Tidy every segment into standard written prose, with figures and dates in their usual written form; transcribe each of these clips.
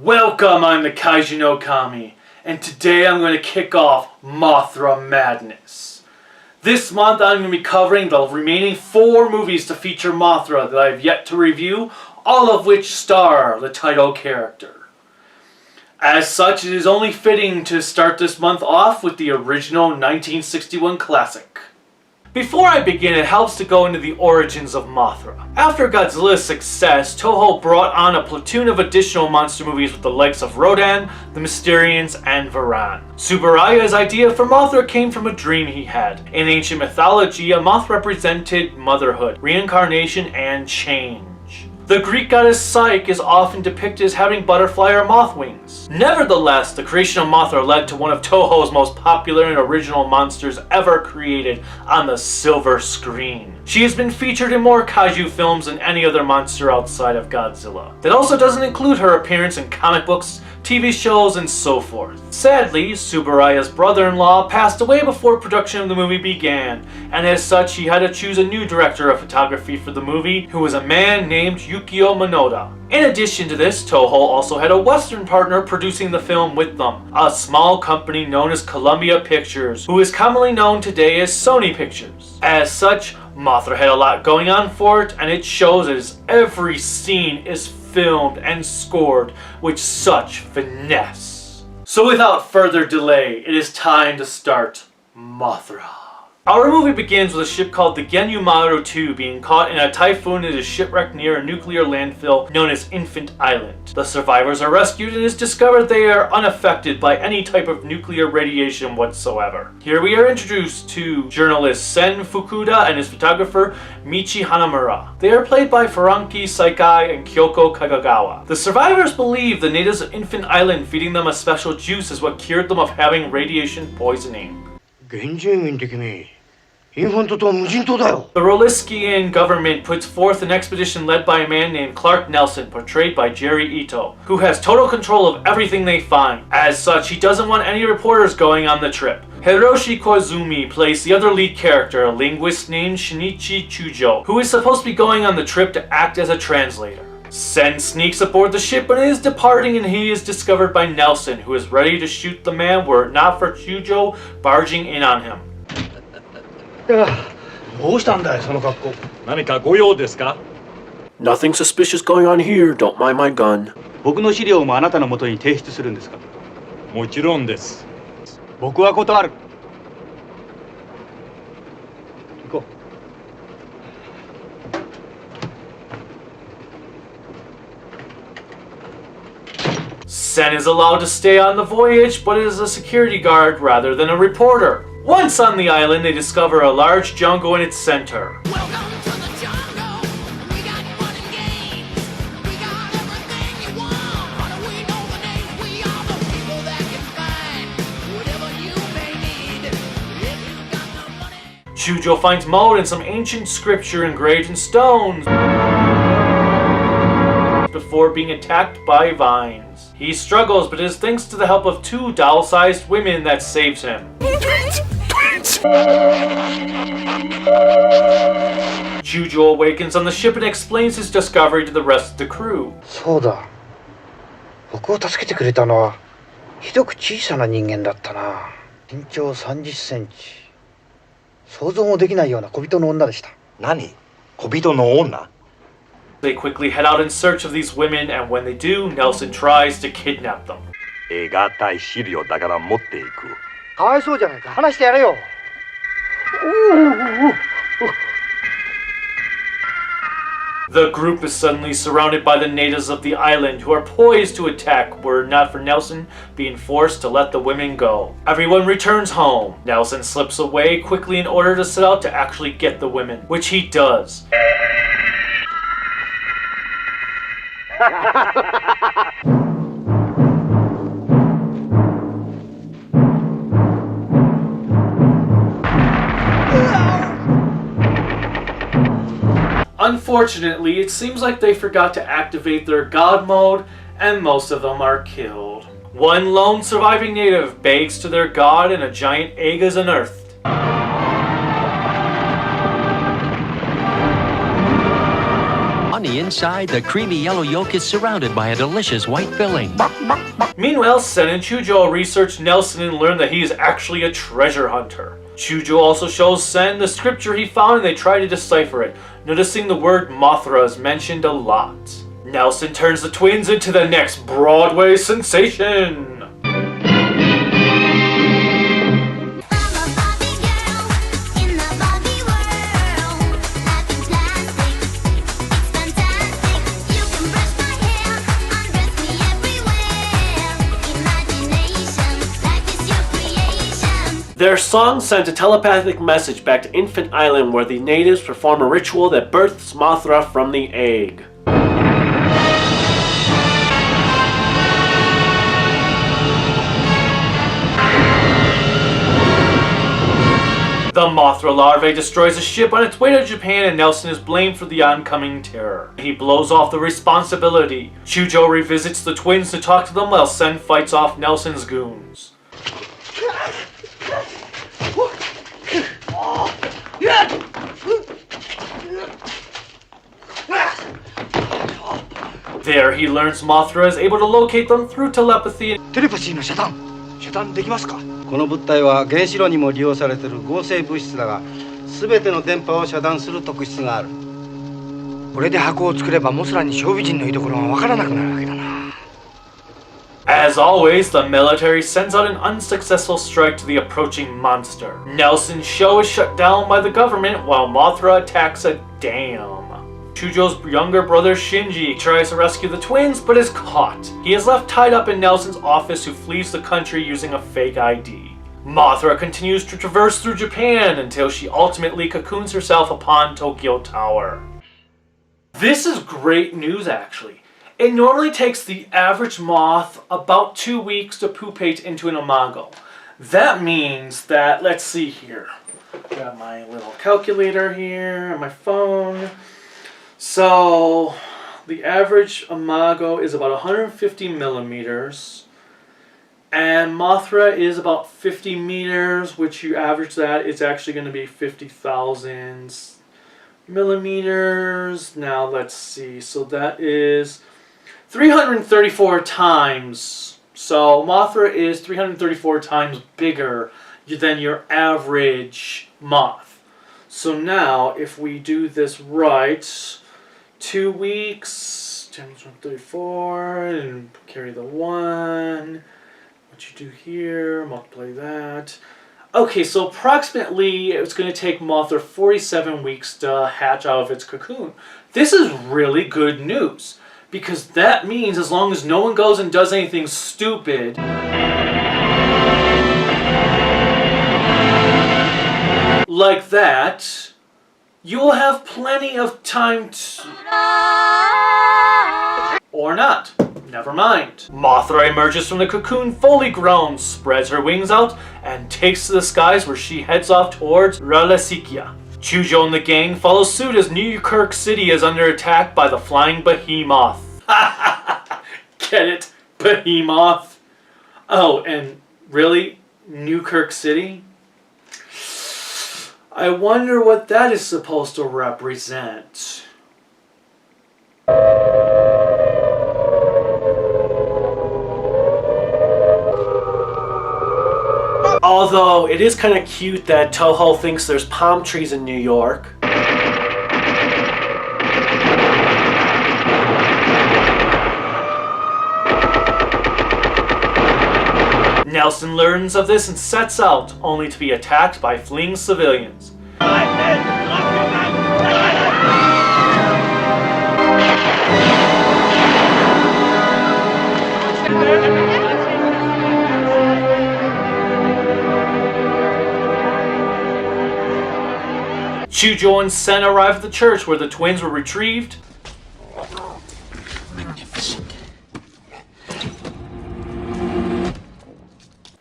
Welcome, I'm the Kaiju no Kami, and today I'm going to kick off Mothra Madness. This month I'm going to be covering the remaining 4 movies to feature Mothra that I have yet to review, all of which star the title character. As such, it is only fitting to start this month off with the original 1961 classic. Before I begin, it helps to go into the origins of Mothra. After Godzilla's success, Toho brought on a platoon of additional monster movies with the likes of Rodan, the Mysterians, and Varan. Tsuburaya's idea for Mothra came from a dream he had. In ancient mythology, a moth represented motherhood, reincarnation, and change. The Greek goddess Psyche is often depicted as having butterfly or moth wings. Nevertheless, the creation of Mothra led to one of Toho's most popular and original monsters ever created on the silver screen. She has been featured in more kaiju films than any other monster outside of Godzilla. That also doesn't include her appearance in comic books, TV shows, and so forth. Sadly, Tsuburaya's brother-in-law passed away before production of the movie began, and as such he had to choose a new director of photography for the movie, who was a man named Yukio Minoda. In addition to this, Toho also had a Western partner producing the film with them, a small company known as Columbia Pictures, who is commonly known today as Sony Pictures. As such, Mothra had a lot going on for it, and it shows as every scene is filmed and scored with such finesse. So without further delay, it is time to start Mothra. Our movie begins with a ship called the Genyumaru 2 being caught in a typhoon that is shipwrecked near a nuclear landfill known as Infant Island. The survivors are rescued and it is discovered they are unaffected by any type of nuclear radiation whatsoever. Here we are introduced to journalist Sen Fukuda and his photographer Michi Hanamura. They are played by Furanki Saikai and Kyoko Kagagawa. The survivors believe the natives of Infant Island feeding them a special juice is what cured them of having radiation poisoning. The Roliskian government puts forth an expedition led by a man named Clark Nelson, portrayed by Jerry Ito, who has total control of everything they find. As such, he doesn't want any reporters going on the trip. Hiroshi Koizumi plays the other lead character, a linguist named Shinichi Chujo, who is supposed to be going on the trip to act as a translator. Sen sneaks aboard the ship and is departing, and he is discovered by Nelson, who is ready to shoot the man were it not for Chujo barging in on him. Nothing suspicious going on here, don't mind my gun. Sen is allowed to stay on the voyage, but is a security guard rather than a reporter. Once on the island, they discover a large jungle in its center. Welcome to the jungle. We got fun and games. We got everything you want. How do we know the names? We are the people that can find whatever you may need. If you got the money. Chujo finds mode and some ancient scripture engraved in stones before being attacked by vines. He struggles, but it is thanks to the help of 2 doll-sized women that saves him. Chujo awakens on the ship and explains his discovery to the rest of the crew. They quickly head out in search of these women, and when they do, Nelson tries to kidnap them. The group is suddenly surrounded by the natives of the island, who are poised to attack were it not for Nelson being forced to let the women go. Everyone returns home. Nelson slips away quickly in order to set out to actually get the women, which he does. Unfortunately, it seems like they forgot to activate their god mode, and most of them are killed. One lone surviving native begs to their god, and a giant egg is unearthed. 何 the inside, the creamy yellow yolk is surrounded by a delicious white filling. Meanwhile, Sen and Chujo research Nelson and learn that he is actually a treasure hunter. Chujo also shows Sen the scripture he found and they try to decipher it, noticing the word Mothra is mentioned a lot. Nelson turns the twins into the next Broadway sensation. Their song sent a telepathic message back to Infant Island where the natives perform a ritual that births Mothra from the egg. The Mothra larvae destroys a ship on its way to Japan and Nelson is blamed for the oncoming terror. He blows off the responsibility. Chujo revisits the twins to talk to them while Sen fights off Nelson's goons. There he learns Mothra is able to locate them through telepathy. テレパシーの遮断できますか？この物体は原子炉にも利用されている合成物質だが、すべての電波を遮断する特質がある。これで箱を作ればモスラに小美人の居所がわからなくなるわけだな。As always, the military sends out an unsuccessful strike to the approaching monster. Nelson's show is shut down by the government while Mothra attacks a dam. Chujo's younger brother Shinji tries to rescue the twins but is caught. He is left tied up in Nelson's office who flees the country using a fake ID. Mothra continues to traverse through Japan until she ultimately cocoons herself upon Tokyo Tower. This is great news actually. It normally takes the average moth about 2 weeks to pupate into an imago. That means that, let's see here. Got my little calculator here on my phone. So, the average imago is about 150 millimeters. And Mothra is about 50 meters, which you average that, it's actually going to be 50,000 millimeters. Now, let's see. So, that is 334 times. So Mothra is 334 times bigger than your average moth. So now if we do this right, 2 weeks times 134 and carry the 1. What you do here, multiply that. Okay, so approximately it's going to take Mothra 47 weeks to hatch out of its cocoon. This is really good news. Because that means as long as no one goes and does anything stupid, like that, you will have plenty of time to... Or not. Never mind. Mothra emerges from the cocoon fully grown, spreads her wings out, and takes to the skies where she heads off towards Ralasikia. Chujo and the gang follow suit as New Kirk City is under attack by the flying behemoth. Get it? Behemoth? Oh, and really? New Kirk City? I wonder what that is supposed to represent. Although, it is kind of cute that Toho thinks there's palm trees in New York. Nelson learns of this and sets out, only to be attacked by fleeing civilians. Chujo and Sen arrive at the church where the twins were retrieved. Magnificent.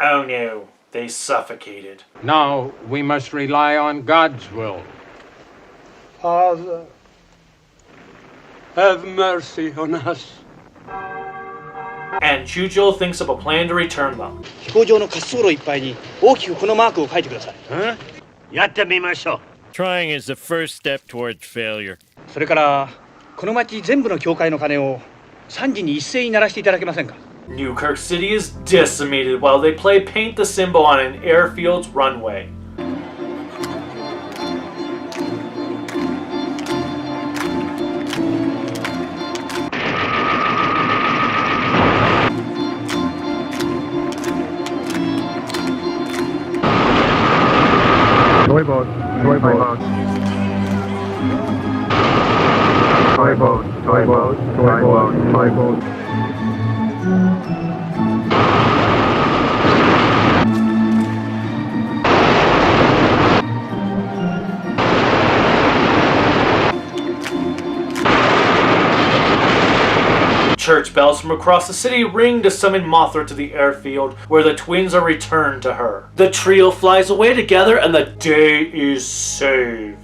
Oh no, they suffocated. Now we must rely on God's will. Father, have mercy on us. And Chujo thinks of a plan to return them. 飛行場の滑走路いっぱいに大きくこのマークを書いてください。やってみましょう。 Trying is the first step towards failure. それからこの町全部の教会の鐘を3時に一斉に鳴らしていただけませんか。 Newkirk City is decimated while they play Paint the Symbol on an airfield's runway. Toy boat, toy boat. Toy boat, toy boat, toy boat, toy boat. Church bells from across the city ring to summon Mothra to the airfield, where the twins are returned to her. The trio flies away together and the day is saved.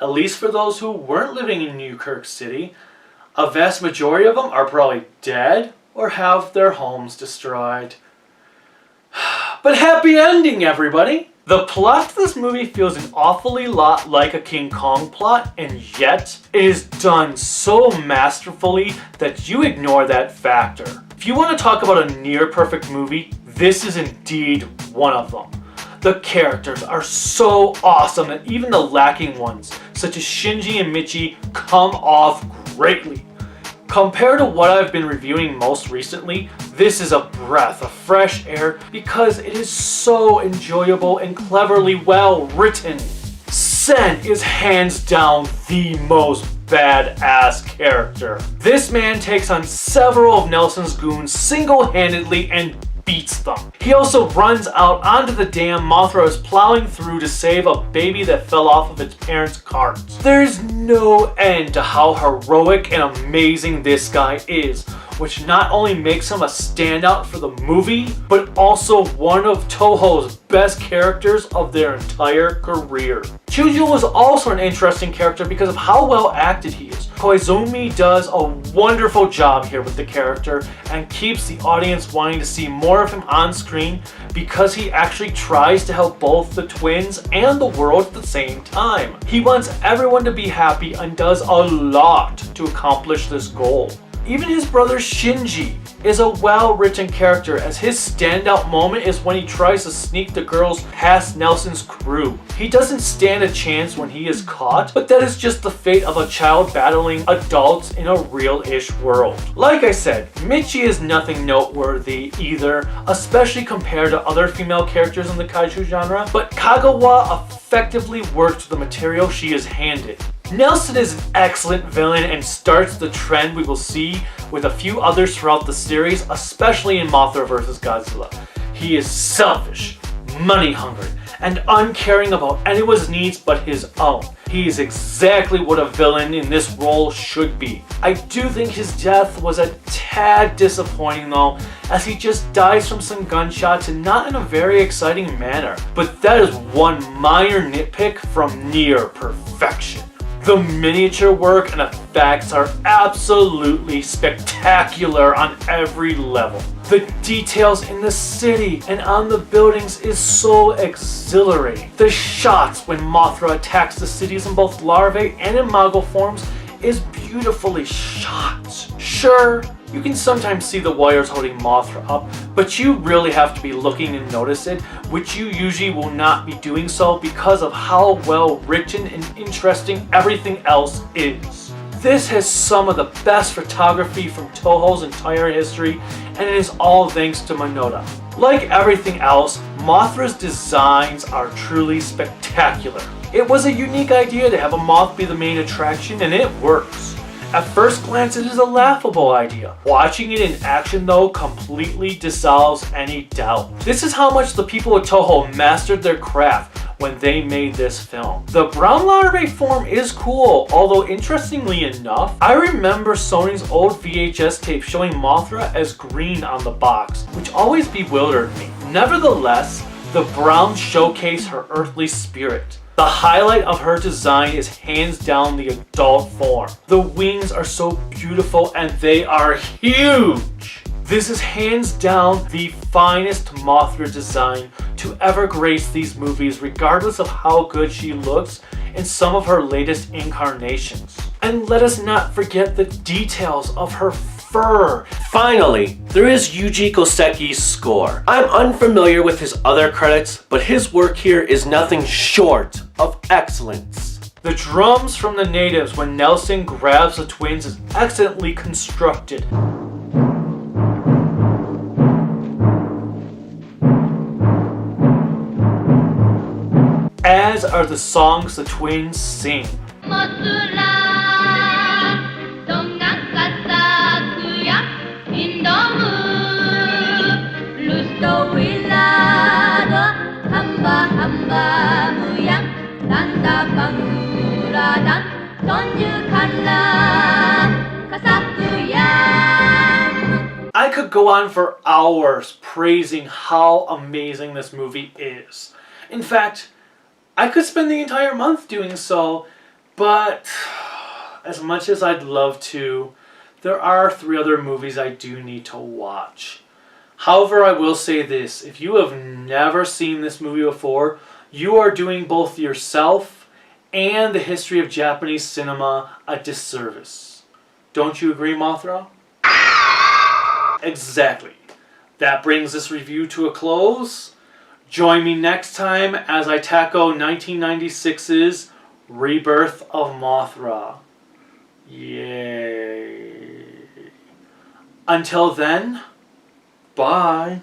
At least for those who weren't living in Newkirk City, a vast majority of them are probably dead or have their homes destroyed. But happy ending, everybody! The plot to this movie feels an awfully lot like a King Kong plot, and yet it is done so masterfully that you ignore that factor. If you want to talk about a near-perfect movie, this is indeed one of them. The characters are so awesome that even the lacking ones, such as Shinji and Michi, come off greatly. Compared to what I've been reviewing most recently, this is a breath of fresh air because it is so enjoyable and cleverly well written. Sen is hands down the most badass character. This man takes on several of Nelson's goons single-handedly and beats them. He also runs out onto the dam Mothra is plowing through to save a baby that fell off of its parents' cart. There's no end to how heroic and amazing this guy is, which not only makes him a standout for the movie, but also one of Toho's best characters of their entire career. Chuju was also an interesting character because of how well acted he is. Koizumi does a wonderful job here with the character and keeps the audience wanting to see more of him on screen because he actually tries to help both the twins and the world at the same time. He wants everyone to be happy and does a lot to accomplish this goal. Even his brother Shinji is a well-written character, as his standout moment is when he tries to sneak the girls past Nelson's crew. He doesn't stand a chance when he is caught, but that is just the fate of a child battling adults in a real-ish world. Like I said, Michi is nothing noteworthy either, especially compared to other female characters in the kaiju genre, but Kagawa effectively works with the material she is handed. Nelson is an excellent villain and starts the trend we will see with a few others throughout the series, especially in Mothra vs. Godzilla. He is selfish, money-hungry, and uncaring about anyone's needs but his own. He is exactly what a villain in this role should be. I do think his death was a tad disappointing though, as he just dies from some gunshots and not in a very exciting manner. But that is one minor nitpick from near perfection. The miniature work and effects are absolutely spectacular on every level. The details in the city and on the buildings is so exhilarating. The shots when Mothra attacks the cities in both larvae and imago forms is beautifully shot. Sure, you can sometimes see the wires holding Mothra up, but you really have to be looking to notice it, which you usually will not be doing so because of how well written and interesting everything else is. This has some of the best photography from Toho's entire history, and it is all thanks to Minota. Like everything else, Mothra's designs are truly spectacular. It was a unique idea to have a moth be the main attraction, and it works. At first glance, it is a laughable idea. Watching it in action though completely dissolves any doubt. This is how much the people at Toho mastered their craft when they made this film. The brown larvae form is cool, although interestingly enough, I remember Sony's old VHS tape showing Mothra as green on the box, which always bewildered me. Nevertheless, the browns showcase her earthly spirit. The highlight of her design is hands down the adult form. The wings are so beautiful and they are huge. This is hands down the finest Mothra design to ever grace these movies, regardless of how good she looks in some of her latest incarnations. And let us not forget the details of her fur. Finally, there is Yuji Koseki's score. I'm unfamiliar with his other credits, but his work here is nothing short of excellence. The drums from the natives when Nelson grabs the twins is excellently constructed. As are the songs the twins sing. I could go on for hours praising how amazing this movie is. In fact, I could spend the entire month doing so, but as much as I'd love to, there are 3 other movies I do need to watch. However, I will say this, if you have never seen this movie before, you are doing both yourself and the history of Japanese cinema a disservice. Don't you agree, Mothra? Exactly. That brings this review to a close. Join me next time as I tackle 1996's Rebirth of Mothra. Yay. Until then, bye.